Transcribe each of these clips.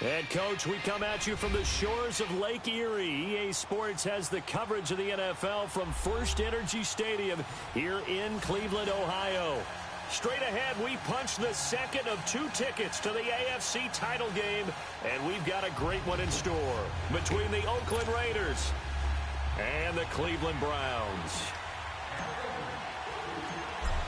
And, Coach, we come at you from the shores of Lake Erie. EA Sports has the coverage of the NFL from First Energy Stadium here in Cleveland, Ohio. Straight ahead, we punch the second of 2 tickets to the AFC title game, and we've got a great one in store between the Oakland Raiders and the Cleveland Browns.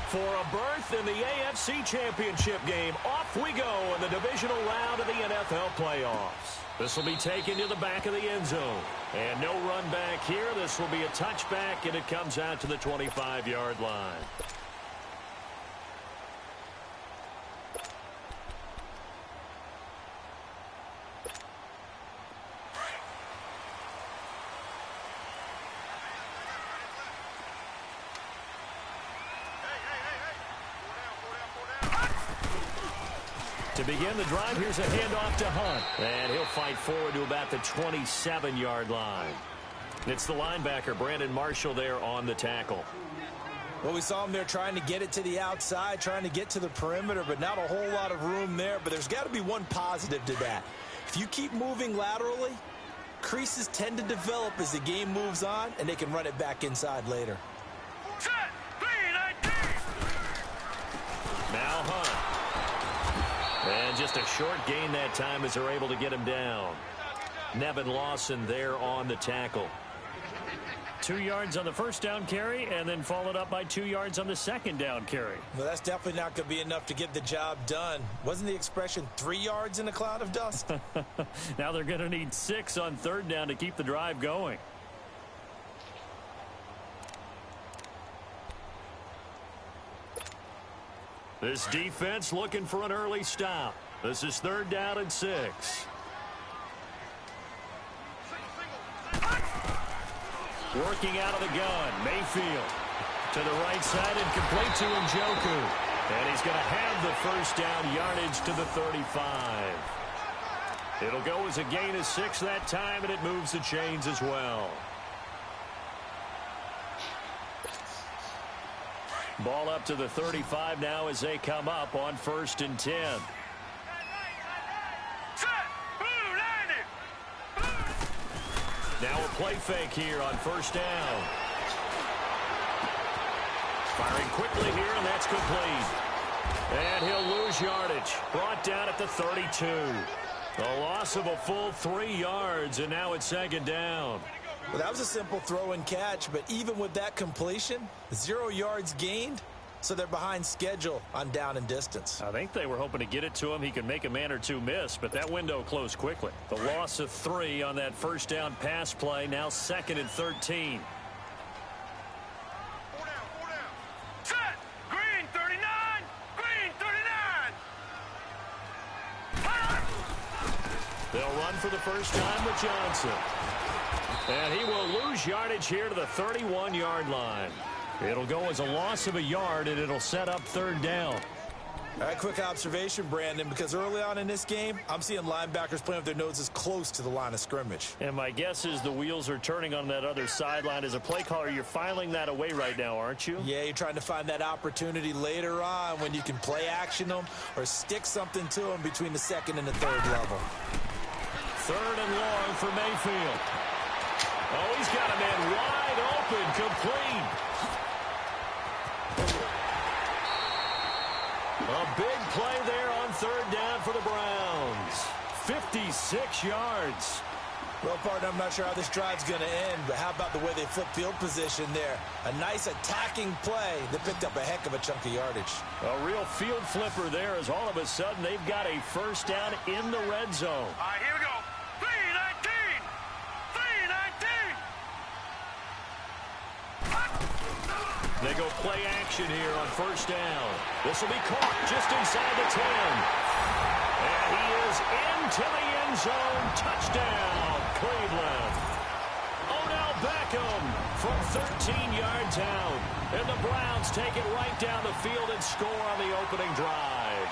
For a berth in the AFC Championship game, off we go in the divisional round of the NFL playoffs. This will be taken to the back of the end zone. And no run back here. This will be a touchback, and it comes out to the 25-yard line. To begin the drive, here's a handoff to Hunt. And he'll fight forward to about the 27-yard line. It's the linebacker, Brandon Marshall, there on the tackle. Well, we saw him there trying to get it to the outside, trying to get to the perimeter, but not a whole lot of room there. But there's got to be one positive to that. If you keep moving laterally, creases tend to develop as the game moves on, and they can run it back inside later. Set, 3-19. Now Hunt. And just a short gain that time as they're able to get him down. Nevin Lawson there on the tackle. 2 yards on the first down carry, and then followed up by 2 yards on the second down carry. Well, that's definitely not going to be enough to get the job done. Wasn't the expression 3 yards in a cloud of dust? Now they're going to need 6 on third down to keep the drive going. This defense looking for an early stop. This is 3rd down and 6. Working out of the gun, Mayfield. To the right side and complete to Njoku. And he's going to have the first down yardage to the 35. It'll go as a gain of 6 that time, and it moves the chains as well. Ball up to the 35 now as they come up on 1st and 10. Now a play fake here on 1st down. Firing quickly here, and that's complete. And he'll lose yardage. Brought down at the 32. A loss of a full 3 yards, and now it's 2nd down. Well, that was a simple throw and catch, but even with that completion, 0 yards gained, so they're behind schedule on down and distance. I think they were hoping to get it to him. He could make a man or two miss, but that window closed quickly. The loss of 3 on that 1st down pass play, now 2nd and 13. 4 down, 4 down. Set, green 39, green 39. They'll run for the first time with Johnson. And he will lose yardage here to the 31-yard line. It'll go as a loss of a yard, and it'll set up 3rd down. All right, quick observation, Brandon, because early on in this game, I'm seeing linebackers playing with their noses close to the line of scrimmage. And my guess is the wheels are turning on that other sideline. As a play caller, you're filing that away right now, aren't you? Yeah, you're trying to find that opportunity later on when you can play action them or stick something to them between the 2nd and the 3rd level. 3rd and long for Mayfield. Oh, he's got a man wide open, complete. A big play there on 3rd down for the Browns. 56 yards. Well, partner, I'm not sure how this drive's going to end, but how about the way they flip field position there? A nice attacking play that picked up a heck of a chunk of yardage. A real field flipper there as all of a sudden they've got a first down in the red zone. All right, here we go. 3-19. 3-19. They go play action here on 1st down. This will be caught just inside the 10. And he is into the end zone. Touchdown, Cleveland. Odell Beckham from 13 yards out. And the Browns take it right down the field and score on the opening drive.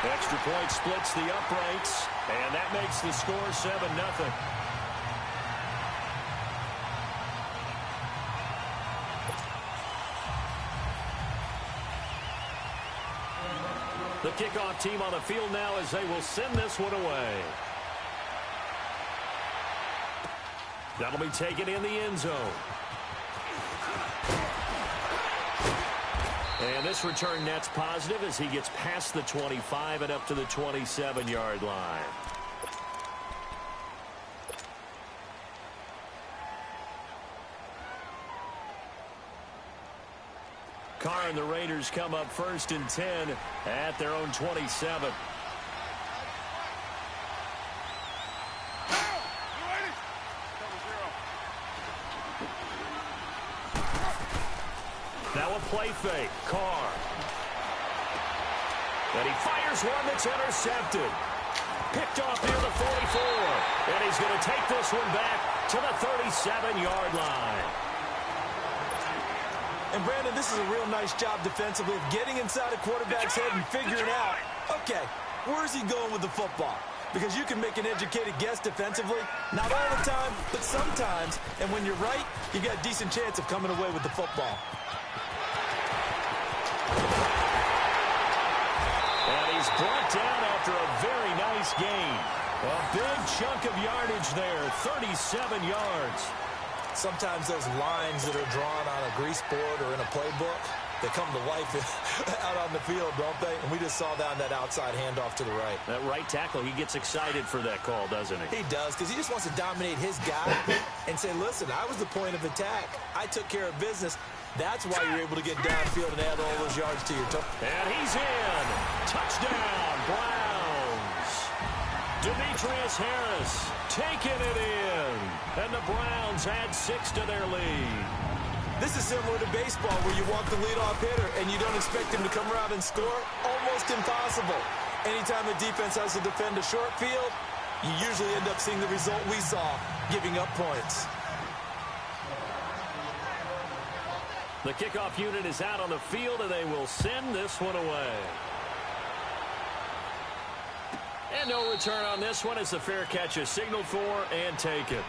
Extra point splits the uprights, and that makes the score 7-0. The kickoff team on the field now as they will send this one away. That'll be taken in the end zone. And this return net's positive as he gets past the 25 and up to the 27-yard line. Carr and the Raiders come up 1st and 10 at their own 27. Now a play fake. Carr. And he fires one that's intercepted. Picked off near the 44. And he's going to take this one back to the 37-yard line. And, Brandon, this is a real nice job defensively of getting inside a quarterback's head and figuring out, okay, where's he going with the football? Because you can make an educated guess defensively, not all the time, but sometimes. And when you're right, you got a decent chance of coming away with the football. And he's brought down after a very nice gain. A big chunk of yardage there, 37 yards. Sometimes those lines that are drawn on a grease board or in a playbook, they come to life out on the field, don't they? And we just saw that on that outside handoff to the right. That right tackle, he gets excited for that call, doesn't he? He does, because he just wants to dominate his guy and say, listen, I was the point of attack. I took care of business. That's why you're able to get downfield and add all those yards to your total. And he's in. Touchdown, Browns. Demetrius Harris taking it in. And the Browns add 6 to their lead. This is similar to baseball where you walk the leadoff hitter and you don't expect him to come around and score. Almost impossible. Anytime the defense has to defend a short field, you usually end up seeing the result we saw, giving up points. The kickoff unit is out on the field, and they will send this one away. And no return on this one as the fair catch is signaled for and taken.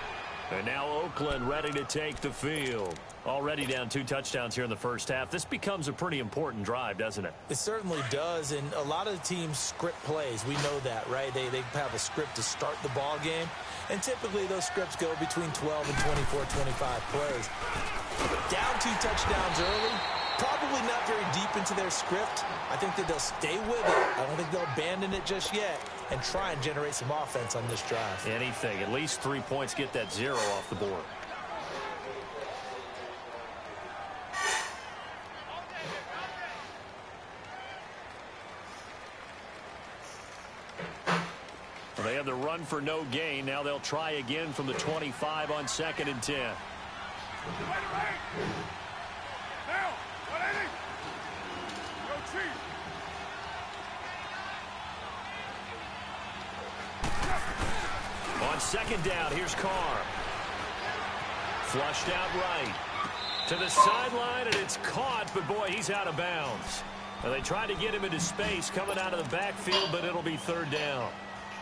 And now Oakland ready to take the field. Already down 2 touchdowns here in the first half. This becomes a pretty important drive, doesn't it? It certainly does, and a lot of the teams script plays. We know that, right? They have a script to start the ball game, and typically those scripts go between 12 and 24, 25 plays. Down 2 touchdowns early, probably not very deep into their script. I think that they'll stay with it. I don't think they'll abandon it just yet and try and generate some offense on this drive. Anything. At least 3 points, get that 0 off the board. Well, they have the run for no gain. Now they'll try again from the 25 on 2nd and 10. On 2nd down, here's Carr. Flushed out right. To the sideline, and it's caught, but boy, he's out of bounds. Well, they tried to get him into space coming out of the backfield, but it'll be 3rd down.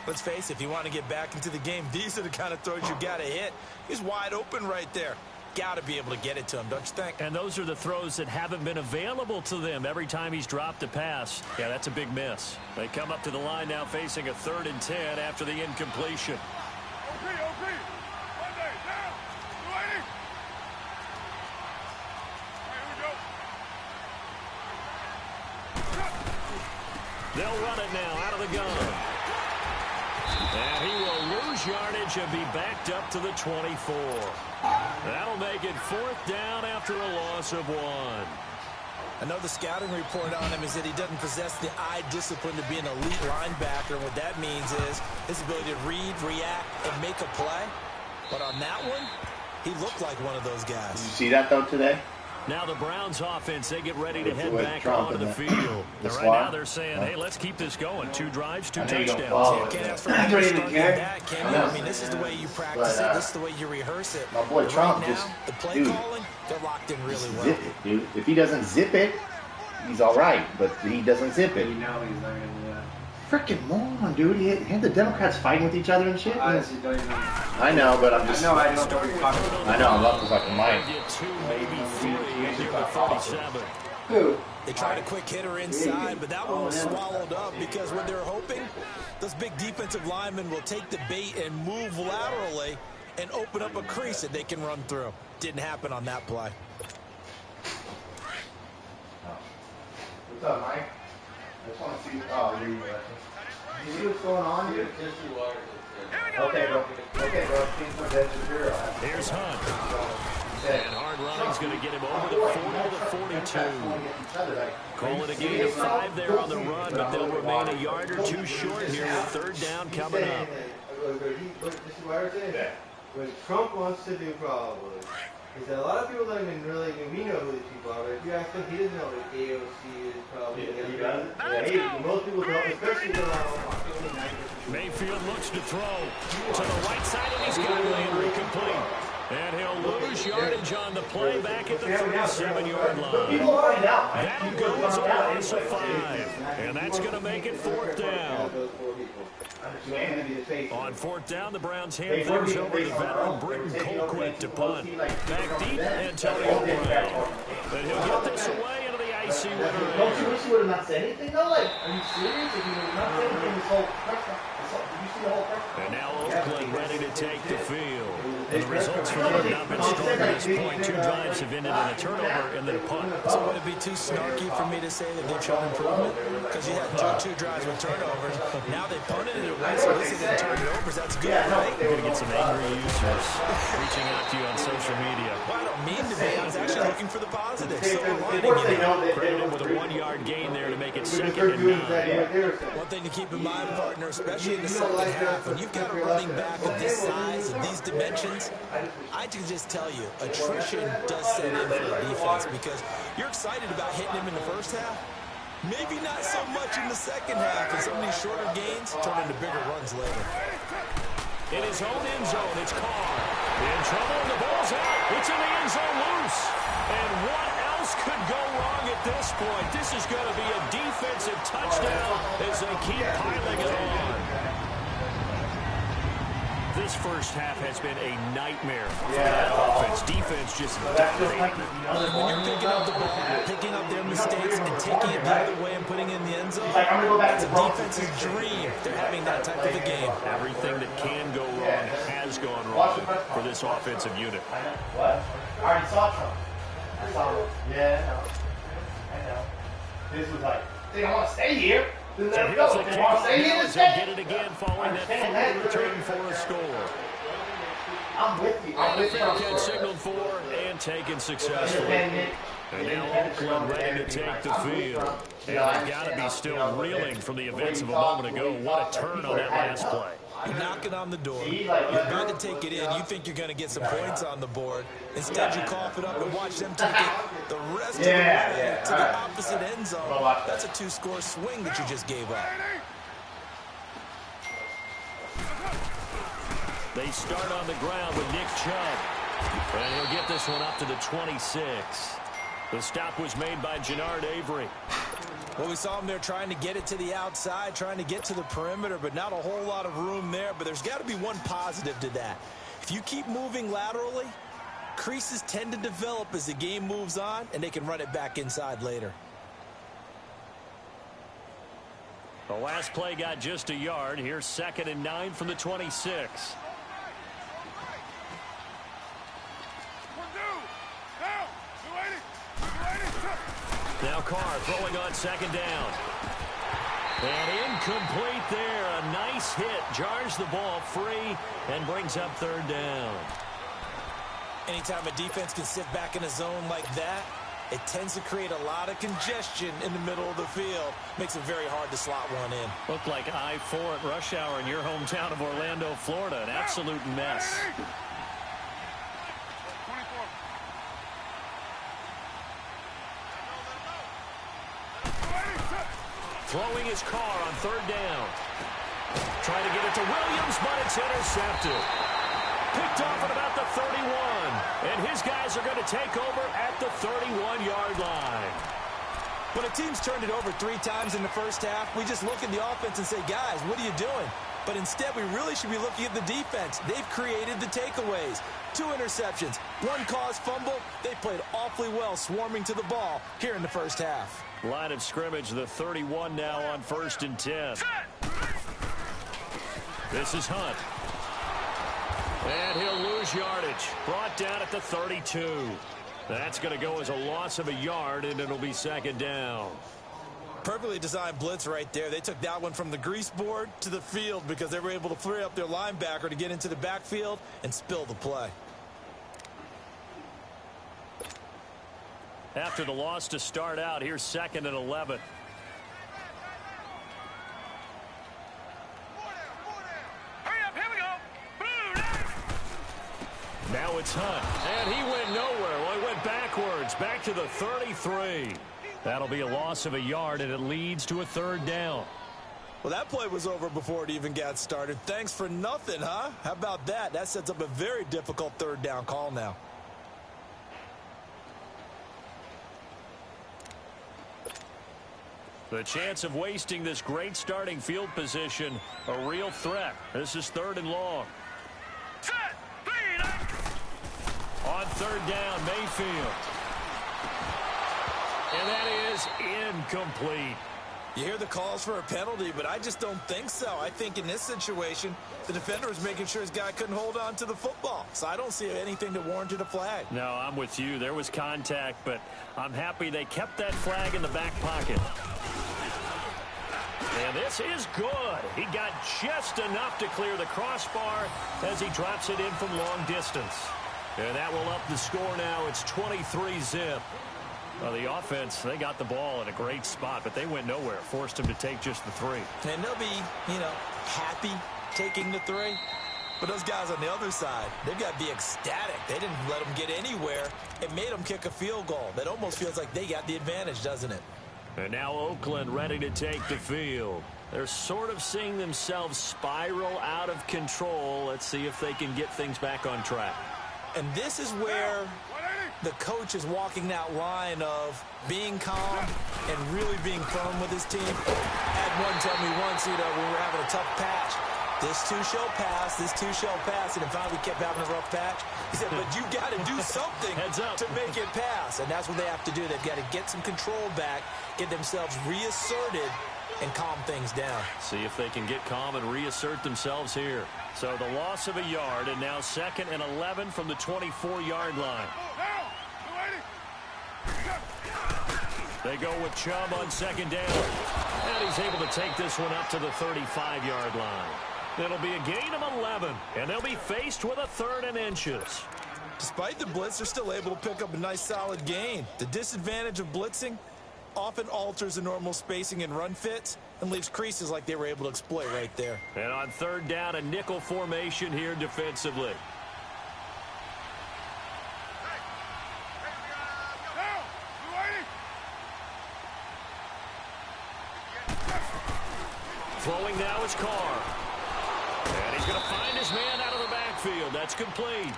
Let's face it, if you want to get back into the game, these are the kind of throws you got to hit. He's wide open right there. Got to be able to get it to him, don't you think? And those are the throws that haven't been available to them every time he's dropped a pass. Yeah, that's a big miss. They come up to the line now facing a 3rd and 10 after the incompletion. They'll run it now out of the gun. And he will lose yardage and be backed up to the 24. That'll make it 4th down after a loss of 1. I know the scouting report on him is that he doesn't possess the eye discipline to be an elite linebacker. And what that means is his ability to read, react, and make a play. But on that one, he looked like one of those guys. Did you see that, though, today? Now the Browns offense, they get ready to head back onto the field. Right now they're saying, hey, let's keep this going. 2 drives, 2 touchdowns. Can't ask for anything to start that, can you? I mean, this is the way you practice it. This is the way you rehearse it. My boy Trump right now, the play calling, they're locked in really well. Zip it, dude. If he doesn't zip it, he's all right. But he doesn't zip it. You know he's not going to do that. Freaking moron, dude. He had the Democrats fighting with each other and shit. Honestly, don't even... I know, but I'm just... I don't know what you're talking about. I know, I'm up to fucking mind. Get 2, maybe 3 here to 37. They tried a quick hitter inside, but that one was swallowed up because what they were hoping, those big defensive linemen will take the bait and move laterally and open up a crease that they can run through. Didn't happen on that play. What's up, Mike? I just want to see. Oh, you see what's going on here? Okay, bro. Okay, bro. Here's Hunt. And hard running's going to get him over the 40 to 42. Call it a gain of 5 there on the run, but they'll remain a yard or two short here with third down coming up. What Trump wants to do probably is that a lot of people don't even really, we know who these people are, but if you ask him, he doesn't know what AOC is probably. Most people don't, especially Mayfield looks to throw to the right side, and he's got Landry complete. And he'll lose yardage on the play back at the 37-yard line. That'll go as a loss of 5. And that's going to make it fourth down. On fourth down, the Browns hand things over to veteran Britton Colquitt to punt. Back deep, Antonio Brown. But he'll get this away into the icy winter. Don't you wish you would have not said anything, though? Like, are you serious? If you would have not said anything this whole press conference, did you see the whole press conference? And now Oakland ready to take the field. And the results for them have not been strong at this point. 2 drives have ended in a turnover and then a punt. So would it be too snarky for me to say that they've shown improvement? Because you had two drives with turnovers. Now they punted it away, so this isn't turnovers. That's good, right? You're going to get some angry users reaching out to you on social media. Well, I don't mean to be. I was actually looking for the positives. So Credit him with a 1-yard gain there to make it 2nd and 9. One thing to keep in mind, partner, especially in the second half, when you've got a running back of this size and these dimensions, I can just tell you, attrition does set in for the defense because you're excited about hitting him in the first half. Maybe not so much in the second half, and some of these shorter gains turn into bigger runs later. In his own end zone, it's Carr. In trouble, and the ball's out. It's in the end zone loose. And what else could go wrong at this point? This is going to be a defensive touchdown as they keep piling it on. This first half has been a nightmare for that offense. Defense just dominating. When you're picking up the ball, picking up their mistakes, and taking it the other way and putting it in the end zone, that's a defense's dream. They're having that type of a game. Everything that can go wrong has gone wrong for this offensive unit. What? I already saw Trump. I saw him. Yeah, I know. This was like, they don't want to stay here. So here's the kick on the He'll get it again following that fumble return for a score. I'm with you. The fair catch signaled for and taken successfully. And now Oakland ready to take the field. And they've got to be still reeling from the events of a moment ago. What a turn on that last play. You're knocking on the door. You're about to take it in. You think you're going to get some points on the board. Instead, you cough it up and watch them take it the rest of the way to the opposite end zone. That's a 2-score swing that you just gave up. They start on the ground with Nick Chubb. And he'll get this one up to the 26. The stop was made by Jannard Avery. Well, we saw him there trying to get it to the outside, trying to get to the perimeter, but not a whole lot of room there. But there's got to be one positive to that. If you keep moving laterally, creases tend to develop as the game moves on, and they can run it back inside later. The last play got just a yard. Here's 2nd and 9 from the 26. Now Carr throwing on 2nd down. And incomplete there. A nice hit. Jars the ball free and brings up 3rd down. Anytime a defense can sit back in a zone like that, it tends to create a lot of congestion in the middle of the field. Makes it very hard to slot one in. Looked like I-4 at rush hour in your hometown of Orlando, Florida. An absolute mess. Throwing his Carr on 3rd down. Trying to get it to Williams, but it's intercepted. Picked off at about the 31. And his guys are going to take over at the 31-yard line. When a team's turned it over 3 times in the first half, we just look at the offense and say, guys, what are you doing? But instead, we really should be looking at the defense. They've created the takeaways. 2 interceptions, 1 caused fumble. They played awfully well swarming to the ball here in the first half. Line of scrimmage, the 31 now on 1st and 10. This is Hunt. And he'll lose yardage. Brought down at the 32. That's going to go as a loss of a yard, and it'll be 2nd down. Perfectly designed blitz right there. They took that one from the grease board to the field because they were able to free up their linebacker to get into the backfield and spill the play. After the loss to start out, here's 2nd and 11. Hurry up, here we go. Now it's Hunt, and he went nowhere. Well, he went backwards, back to the 33. That'll be a loss of a yard, and it leads to a 3rd down. Well, that play was over before it even got started. Thanks for nothing, huh? How about that? That sets up a very difficult 3rd down call now. The chance of wasting this great starting field position, a real threat. This is 3rd and long. Set, clean. On 3rd down, Mayfield. And that is incomplete. You hear the calls for a penalty, but I just don't think so. I think in this situation, the defender was making sure his guy couldn't hold on to the football. So I don't see anything that warranted a flag. No, I'm with you. There was contact, but I'm happy they kept that flag in the back pocket. And this is good. He got just enough to clear the crossbar as he drops it in from long distance. And that will up the score now. It's 23-zip. Well, the offense, they got the ball in a great spot, but they went nowhere. Forced him to take just the 3. And they'll be, happy taking the 3. But those guys on the other side, they've got to be ecstatic. They didn't let them get anywhere. It made them kick a field goal. That almost feels like they got the advantage, doesn't it? And now Oakland ready to take the field. They're sort of seeing themselves spiral out of control. Let's see if they can get things back on track. And this is where the coach is walking that line of being calm and really being firm with his team. I had one tell me once, when we were having a tough patch, this too shall pass, this too shall pass, and then finally we kept having a rough patch. He said, but you got to do something to make it pass, and that's what they have to do. They've got to get some control back, get themselves reasserted, and calm things down. See if they can get calm and reassert themselves here. So the loss of a yard, and now 2nd and 11 from the 24-yard line. They go with Chubb on 2nd down. And he's able to take this one up to the 35-yard line. It'll be a gain of 11, and they'll be faced with a 3rd and inches. Despite the blitz, they're still able to pick up a nice solid gain. The disadvantage of blitzing often alters the normal spacing and run fits and leaves creases like they were able to exploit right there. And on 3rd down, a nickel formation here defensively. Throwing now is Carr. And he's going to find his man out of the backfield. That's complete.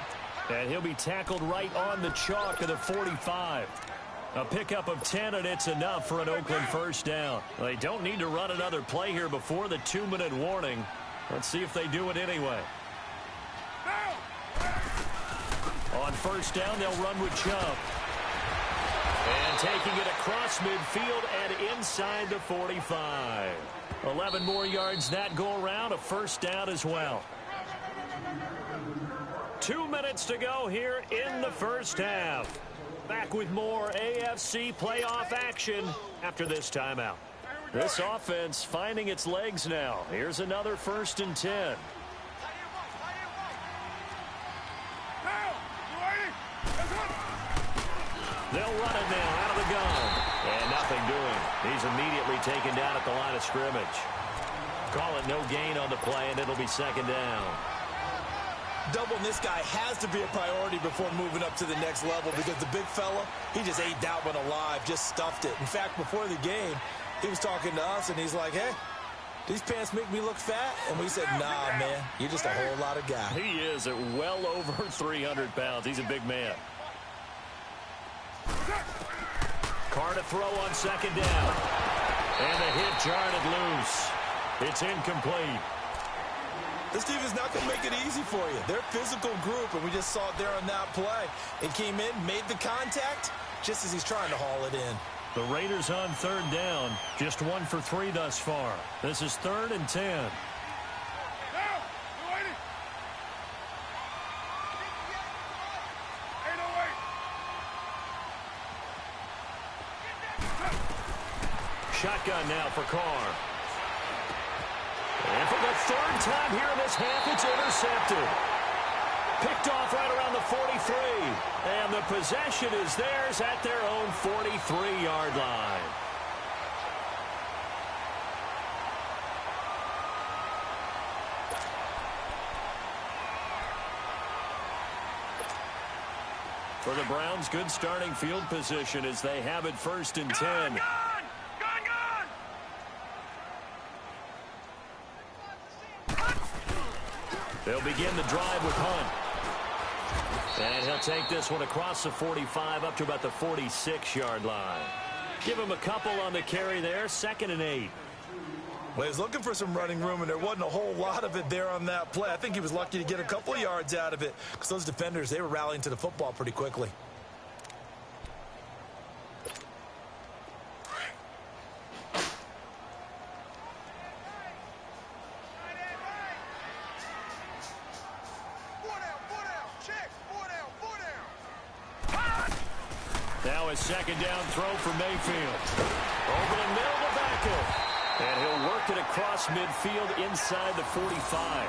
And he'll be tackled right on the chalk of the 45. A pickup of 10, and it's enough for an Oakland 1st down. They don't need to run another play here before the 2-minute warning. Let's see if they do it anyway. On 1st down, they'll run with Chubb. And taking it across midfield and inside the 45. 11 more yards that go around, a 1st down as well. 2 minutes to go here in the 1st half. Back with more AFC playoff action after this timeout. This offense finding its legs now. Here's another 1st and 10. They'll run it now out of the gun. And nothing doing. He's immediately taken down at the line of scrimmage. Call it no gain on the play, and it'll be 2nd down. Doubling this guy has to be a priority before moving up to the next level because the big fella, he just ate that one alive, just stuffed it. In fact, before the game, he was talking to us, and he's like, hey, these pants make me look fat? And we said, nah, man, you're just a whole lot of guy. He is at well over 300 pounds. He's a big man. Carr to throw on 2nd down. And the hit jarred it loose. It's incomplete. This team is not going to make it easy for you. They're a physical group, and we just saw it there on that play. It came in, made the contact, just as he's trying to haul it in. The Raiders on third down. Just 1 for 3 thus far. This is 3rd and 10. Shotgun now for Carr. And for the 3rd time here in this half, it's intercepted. Picked off right around the 43. And the possession is theirs at their own 43-yard line. For the Browns, good starting field position as they have it 1st and 10. They'll begin the drive with Hunt. And he'll take this one across the 45 up to about the 46-yard line. Give him a couple on the carry there, 2nd and 8. Well, he was looking for some running room, and there wasn't a whole lot of it there on that play. I think he was lucky to get a couple of yards out of it because those defenders, they were rallying to the football pretty quickly. Now a 2nd down throw for Mayfield. Over the middle to Beckham. And he'll work it across midfield inside the 45.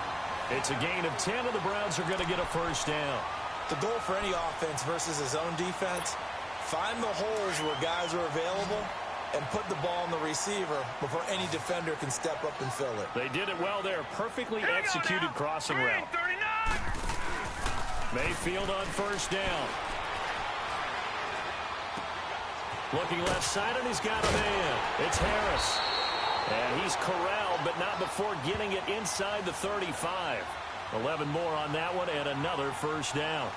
It's a gain of 10, and the Browns are going to get a 1st down. The goal for any offense versus his own defense, find the holes where guys are available and put the ball on the receiver before any defender can step up and fill it. They did it well there. Perfectly executed crossing route. Mayfield on 1st down. Looking left side, and he's got a man. It's Harris. And he's corralled, but not before getting it inside the 35. 11 more on that one, and another 1st down.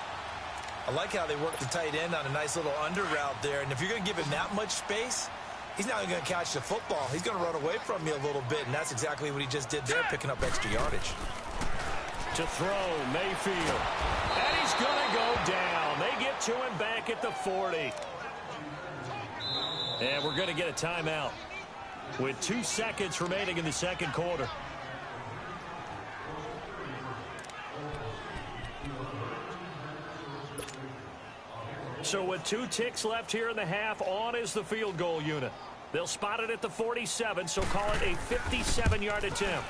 I like how they work the tight end on a nice little under route there. And if you're going to give him that much space, he's not going to catch the football. He's going to run away from you a little bit, and that's exactly what he just did there, picking up extra yardage. To throw, Mayfield. And he's going to go down. They get to him back at the 40. And we're going to get a timeout with 2 seconds remaining in the 2nd quarter. So with 2 ticks left here in the half, on is the field goal unit. They'll spot it at the 47, so call it a 57-yard attempt.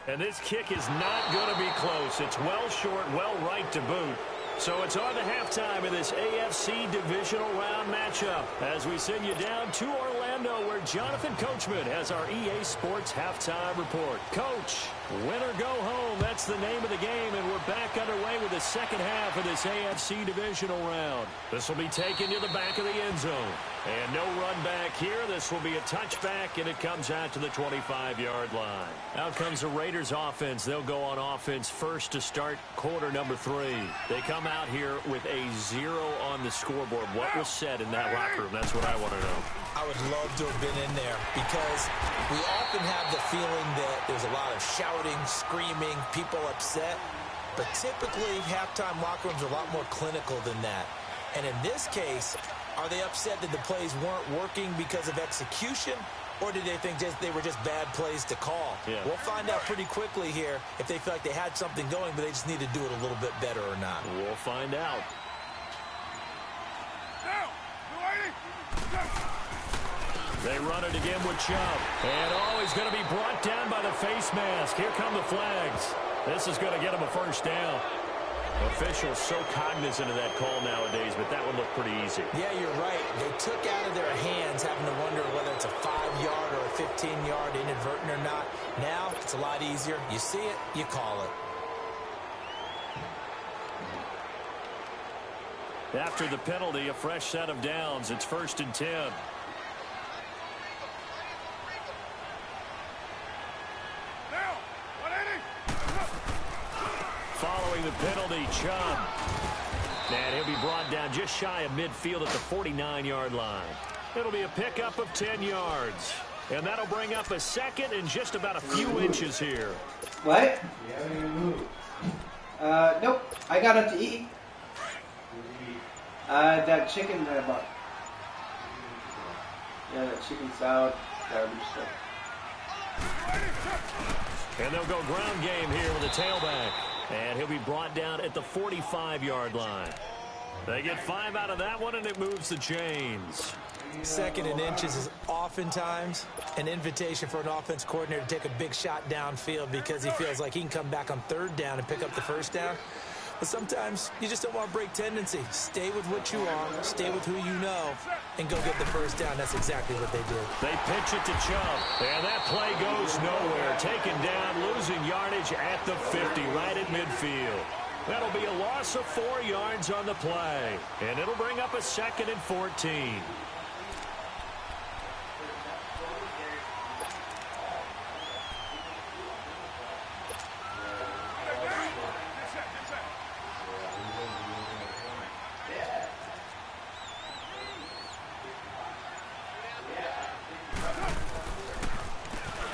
And this kick is not going to be close. It's well short, well right to boot. So it's on to halftime in this AFC divisional round matchup as we send you down to Orlando where Jonathan Coachman has our EA Sports halftime report. Coach, win or go home, that's the name of the game, and we're back underway with the 2nd half of this AFC divisional round. This will be taken to the back of the end zone. And no run back here. This will be a touchback, and it comes out to the 25-yard line. Out comes the Raiders offense. They'll go on offense first to start quarter number 3. They come out here with a 0 on the scoreboard. What was said in that locker room? That's what I want to know. I would love to have been in there because we often have the feeling that there's a lot of shouting, screaming, people upset. But typically, halftime locker rooms are a lot more clinical than that. And in this case, are they upset that the plays weren't working because of execution, or did they think they were just bad plays to call? Yeah. We'll find out pretty quickly here if they feel like they had something going, but they just need to do it a little bit better or not. We'll find out. They run it again with Chubb. And, he's going to be brought down by the face mask. Here come the flags. This is going to get him a 1st down. Officials so cognizant of that call nowadays, but that one looked pretty easy. Yeah, you're right. They took out of their hands having to wonder whether it's a 5-yard or a 15-yard inadvertent or not. Now, it's a lot easier. You see it, you call it. After the penalty, a fresh set of downs. It's 1st and 10. Following the penalty, Chubb. And he'll be brought down just shy of midfield at the 49-yard line. It'll be a pickup of 10 yards. And that'll bring up a second and just about a few inches here. What? You haven't even moved. Nope. I got up to eat. That chicken that I bought. Yeah, that chicken salad, garbage stuff. And they'll go ground game here with a tailback. And he'll be brought down at the 45-yard line. They get 5 out of that one, and it moves the chains. 2nd and inches is oftentimes an invitation for an offense coordinator to take a big shot downfield because he feels like he can come back on 3rd down and pick up the 1st down. But sometimes you just don't want to break tendency. Stay with what you are, stay with who you know, and go get the 1st down. That's exactly what they did. They pitch it to Chubb, and that play goes nowhere. Taken down, losing yardage at the 50, right at midfield. That'll be a loss of 4 yards on the play, and it'll bring up a 2nd and 14.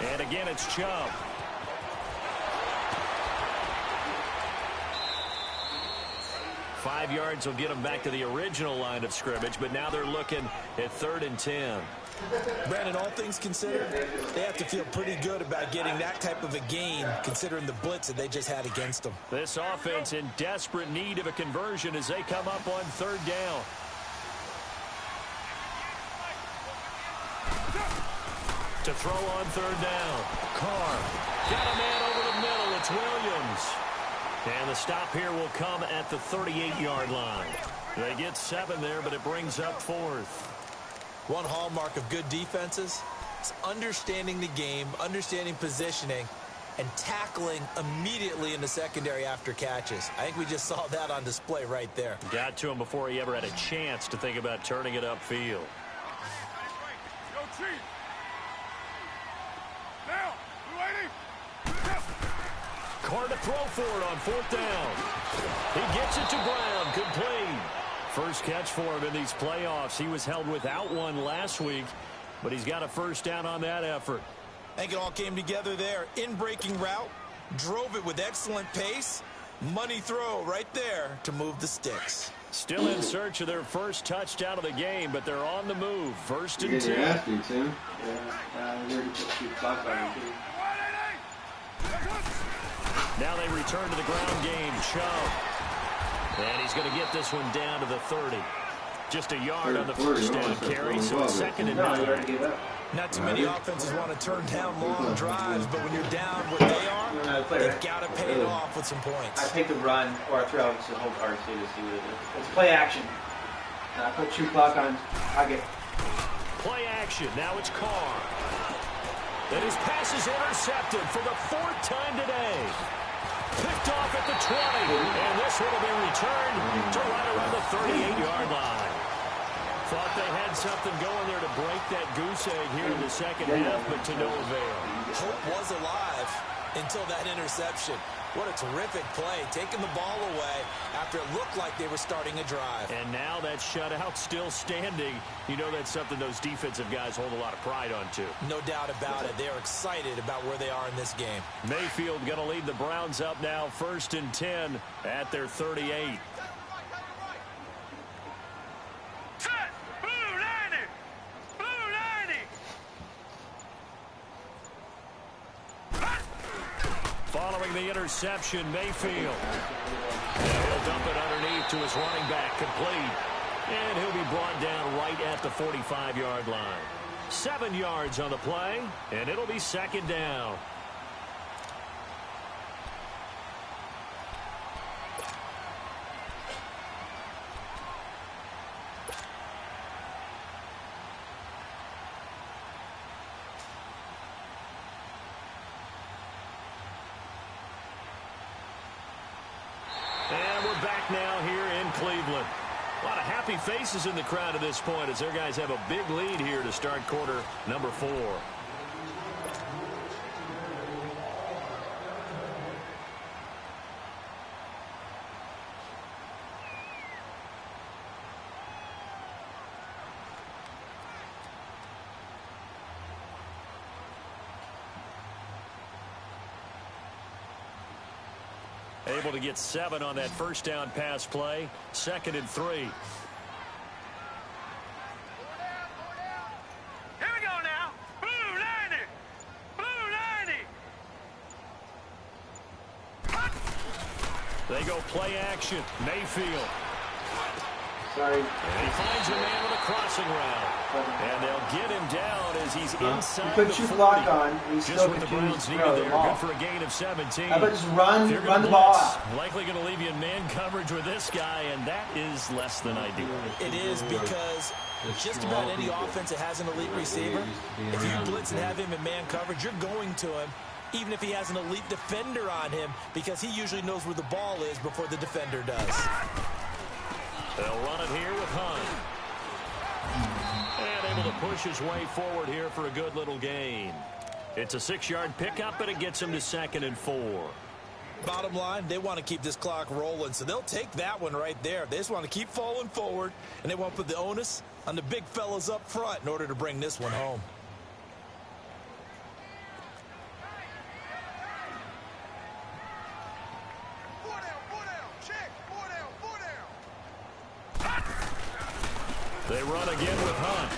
And again, it's Chubb. Five yards will get them back to the original line of scrimmage, but now they're looking at 3rd and 10. Brandon, all things considered, they have to feel pretty good about getting that type of a gain, considering the blitz that they just had against them. This offense in desperate need of a conversion as they come up on 3rd down. To throw on 3rd down. Carr got a man over the middle. It's Williams. And the stop here will come at the 38-yard line. They get 7 there, but it brings up 4th. One hallmark of good defenses is understanding the game, understanding positioning, and tackling immediately in the secondary after catches. I think we just saw that on display right there. Got to him before he ever had a chance to think about turning it upfield. Go Chief! Now, we waiting? Carr to throw for it on 4th down. He gets it to Brown, complete. First catch for him in these playoffs. He was held without one last week, but he's got a 1st down on that effort. I think it all came together there. In-breaking route, drove it with excellent pace. Money throw right there to move the sticks. Still in search of their first touchdown of the game, but they're on the move. 1st and 10. Now they return to the ground game. Chubb. And he's going to get this one down to the 30. Just a yard on the 1st down carry, so it's 2nd and 9. Not too many offenses want to turn down long drives, but when you're down where they are, they've got to pay it off with some points. I picked a run or a throw to hold RC to see what it is. It's play action. And I put 2 clock on target. Play action. Now it's Carr. And his pass is intercepted for the 4th time today. Picked off at the 20, and this one will be returned to right around the 38-yard line. Thought they had something going there to break that goose egg here in the 2nd half, but to no avail. Hope was alive until that interception. What a terrific play, taking the ball away after it looked like they were starting a drive. And now that shutout still standing. You know that's something those defensive guys hold a lot of pride on, too. No doubt about it. They are excited about where they are in this game. Mayfield going to lead the Browns up now, 1st and 10 at their 38. Set! Blue 90! Blue 90! Following the interception, Mayfield. And he'll dump it underneath to his running back, complete. And he'll be brought down right at the 45-yard line. 7 yards on the play, and it'll be 2nd down. And we're back now here in Cleveland. A lot of happy faces in the crowd at this point as their guys have a big lead here to start quarter number 4. Able to get 7 on that first down pass play. 2nd and 3. Here we go now. Blue 90. Blue 90. They go play action. Mayfield. Sorry. And he finds a man with a crossing route. And they'll get him down as he's inside You the put 40. block on, and he's Just still what the continues Browns to needed throw the there. ball. Good for a gain of 17. How about just If run you're the gonna ball blitz, out? likely going to leave you in man coverage with this guy, and that is less than ideal. It is because just about any offense that has an elite receiver, if you blitz and have him in man coverage, you're going to him, even if he has an elite defender on him, because he usually knows where the ball is before the defender does. They'll run it here with Hunt. And able to push his way forward here for a good little gain. It's a 6-yard pickup, and it gets him to 2nd and 4. Bottom line, they want to keep this clock rolling, so they'll take that one right there. They just want to keep falling forward, and they want to put the onus on the big fellas up front in order to bring this one home. They run again with Hunt.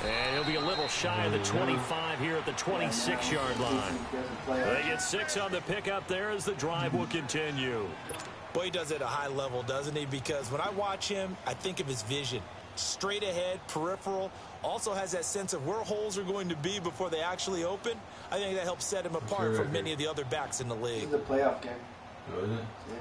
And he'll be a little shy of the 25 here at the 26-yard line. They get 6 on the pickup there as the drive will continue. Boy, he does it at a high level, doesn't he? Because when I watch him, I think of his vision. Straight ahead, peripheral, also has that sense of where holes are going to be before they actually open. I think that helps set him apart from many of the other backs in the league. This is a playoff game. Oh, is it? Yeah.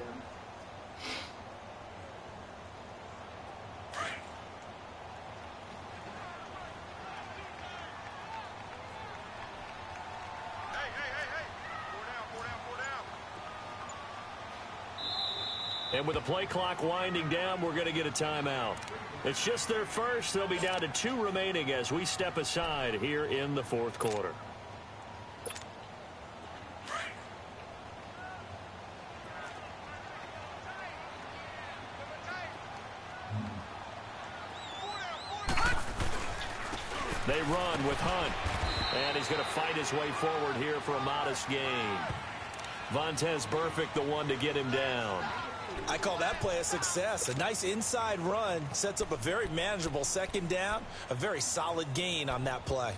And with the play clock winding down, we're going to get a timeout. It's just their first. They'll be down to 2 remaining as we step aside here in the 4th quarter. They run with Hunt. And he's going to fight his way forward here for a modest gain. Vontez Burfict, the one to get him down. I call that play a success. A nice inside run sets up a very manageable 2nd down, a very solid gain on that play.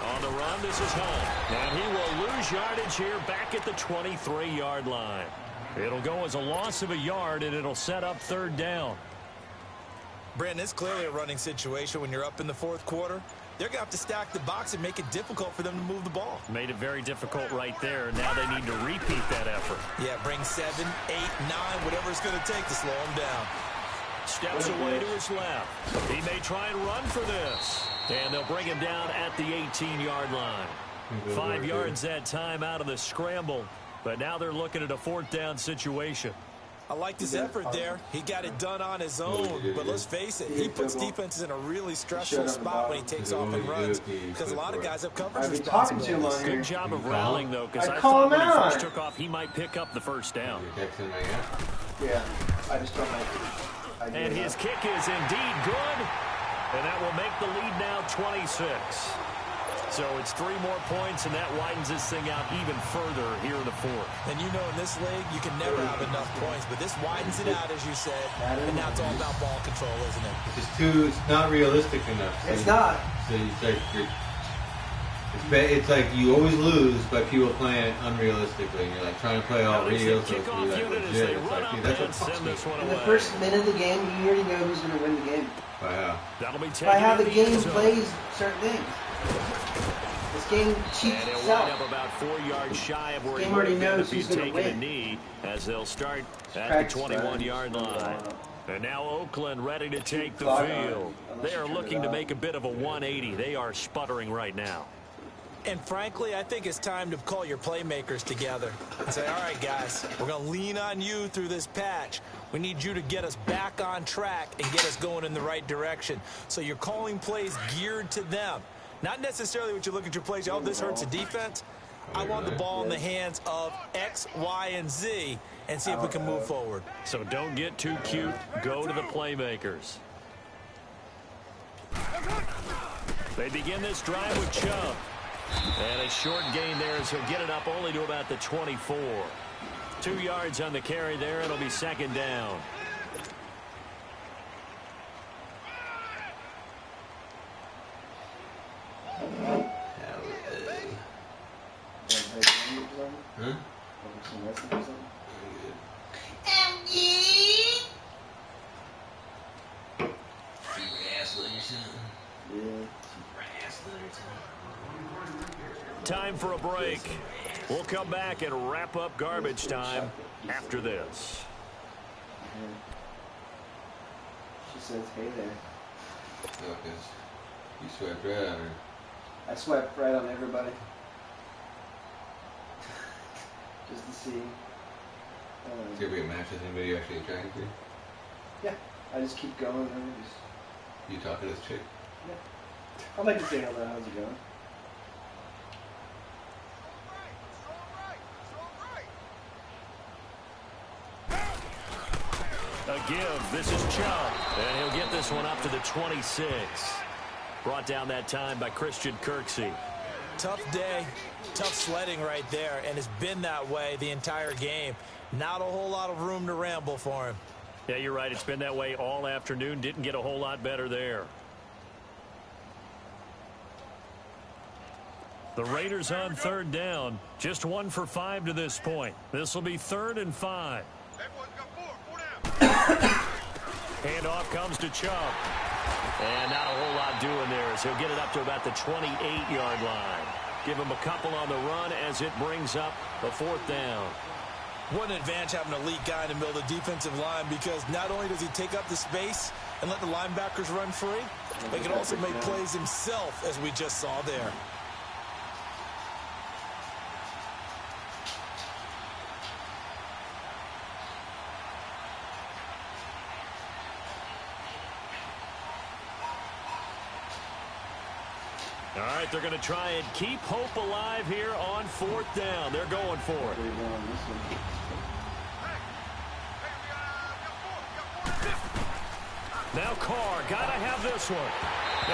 On the run, this is Hunt. And he will lose yardage here back at the 23-yard line. It'll go as a loss of a yard, and it'll set up 3rd down. Brandon, it's clearly a running situation when you're up in the 4th quarter. They're going to have to stack the box and make it difficult for them to move the ball. Made it very difficult right there. Now they need to repeat that effort. Yeah, bring 7, 8, 9, whatever it's going to take to slow them down. Steps away to his left. He may try and run for this. And they'll bring him down at the 18-yard line. 5 yards that time out of the scramble. But now they're looking at a 4th down situation. I liked his effort there. He got it done on his own. But let's face it, he puts defenses in a really stressful spot when he takes off and runs. Because a lot of guys have coverage responsibilities. Good job of rallying, though, because I call thought when him he out. first took off, he might pick up the 1st down. Yeah, I just don't like it. And his kick is indeed good. And that will make the lead now 26. So it's 3 more points, and that widens this thing out even further here in the 4th. And you know in this league, you can never have enough points. But this widens it out, as you said. And now it's all about ball control, isn't it? It's not realistic enough. So It's not. So it's like you always lose by people playing it unrealistically. You're like trying to play all real, so it's Kickoff like unit as legit. they It's run like, up dude, that's and what send fucks this me. one In away. the first minute of the game, you already know who's going to win the game. Wow. That'll be taken By how in the game end zone. plays certain things. This game cheats And he'll itself. wind up about 4 yards shy of where This he game would already have been knows if he'd who's gonna taken a win. knee, as they'll start at Practice the 21-yard line. And now Oakland ready to take the clock on, field. unless They you are turn looking it to off. make a bit of a 180. They are sputtering right now. And frankly, I think it's time to call your playmakers together and say, all right, guys, we're going to lean on you through this patch. We need you to get us back on track and get us going in the right direction. So you're calling plays geared to them. Not necessarily what you look at your plays, oh, this hurts the defense. I want the ball in the hands of X, Y, and Z and see if we can move forward. So don't get too cute. Go to the playmakers. They begin this drive with Chubb. And a short gain there as he'll get it up only to about the 24. 2 yards on the carry there. It'll be second down. Time for a break. We'll come back and wrap up garbage time after this. She says, hey there. No, because you swiped right on her. I swiped right on everybody. Just to see. Is there be a match with anybody you're actually attracted to? Yeah, I just keep going. And just, You talk to this chick? yeah. I'd like to say hello. How's it going? A give. This is Chubb. And he'll get this one up to the 26. Brought down that time by Christian Kirksey. Tough day, tough sledding right there, and it's been that way the entire game. Not a whole lot of room to ramble for him. Yeah, you're right. It's been that way all afternoon. Didn't get a whole lot better there. The Raiders on third down. Just 1 for 5 to this point. This will be 3rd and 5. Handoff comes to Chubb. And not a whole lot doing there as he'll get it up to about the 28-yard line. Give him a couple on the run as it brings up a 4th down. What an advantage having an elite guy in the middle of the defensive line, because not only does he take up the space and let the linebackers run free, but he can also make plays himself, as we just saw there. All right, they're going to try and keep hope alive here on 4th down. They're going for it. Now Carr, got to have this one.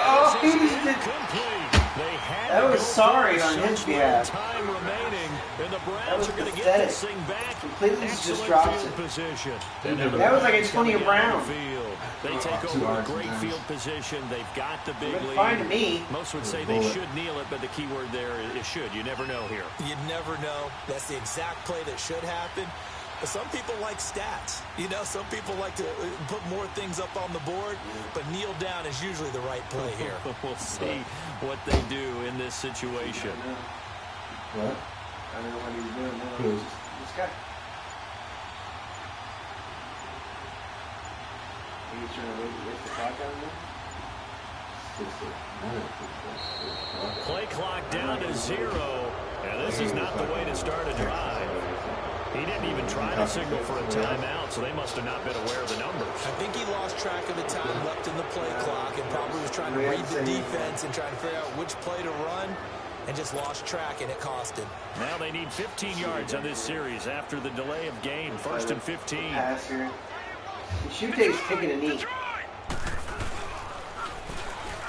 Oh, he just did. Incomplete. They had That to was go sorry for on such his behalf. Time remaining, and the That Browns was are going to get pathetic. this thing back. Completely just Excellent drops field it. position. That was like a 20 Coming out Brown. of the field. They take over a great field position. They've got the big Looked lead. fine to me. Most would say they should kneel it, but the key word there is should. You never know here. You never know. That's the exact play that should happen. But some people like stats. You know, some people like to put more things up on the board, but kneel down is usually the right play here. We'll see what they do in this situation. What? I don't know what he's doing now. Who? This guy. He's trying to waste the clock out of there? Play clock down to 0. And this is not the way to start a drive. He didn't even try to signal for a timeout, so they must have not been aware of the numbers. I think he lost track of the time left in the play clock and probably was trying to read the defense and trying to figure out which play to run, and just lost track, and it cost him. Now they need 15 yards on this series after the delay of game. 1st and 15. Pass here. Shute's taking a knee.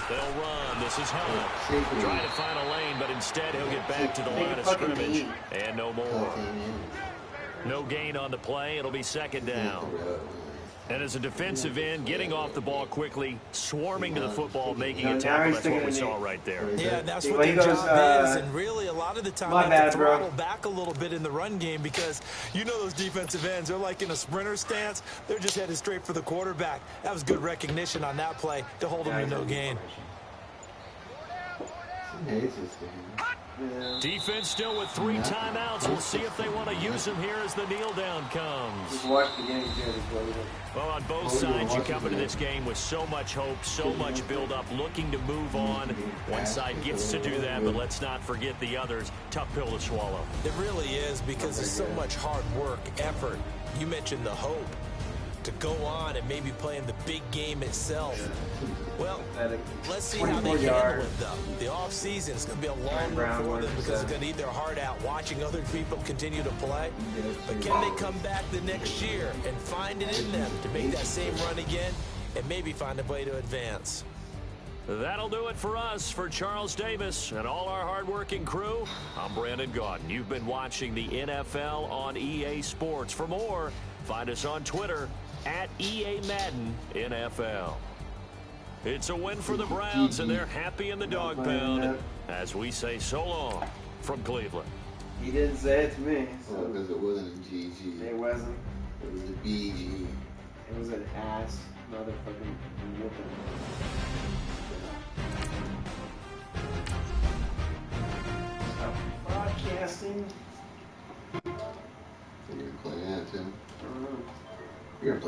They'll run. This is Hunt. Trying to find a lane, but instead he'll get back to the line of scrimmage. And no more. No gain on the play. It'll be 2nd down. And as a defensive end, getting off the ball quickly, swarming to the football, making a tackle. That's what we saw right there. Yeah, that's what their job is. And really, a lot of the time, they have to throttle back a little bit in the run game, because you know those defensive ends, they're like in a sprinter stance. They're just headed straight for the quarterback. That was good recognition on that play to hold them to no gain. Defense still with 3 timeouts. We'll see if they want to use them here as the kneel down comes. Just watch the game, Well, on both sides, you come into this game with so much hope, so much build-up, looking to move on. One side gets to do that, but let's not forget the others. Tough pill to swallow. It really is, because there's so much hard work, effort. You mentioned the hope. to go on and maybe play in the big game itself. Well, let's see how they handle it, though. The offseason is going to be a long one for them because they're going to need their heart out watching other people continue to play. But can they come back the next year and find it in them to make that same run again and maybe find a way to advance? That'll do it for us. For Charles Davis and all our hardworking crew, I'm Brandon Gaudin. You've been watching the NFL on EA Sports. For more, find us on Twitter at EA Madden NFL. It's a win for the Browns, and they're happy in the dog pound as we say so long from Cleveland. He didn't say it to me. So. Oh, because it wasn't a GG. It wasn't. It was a BG. It was an ass motherfucking whooping. Stop broadcasting. You're gonna play that too. I don't know. You're gonna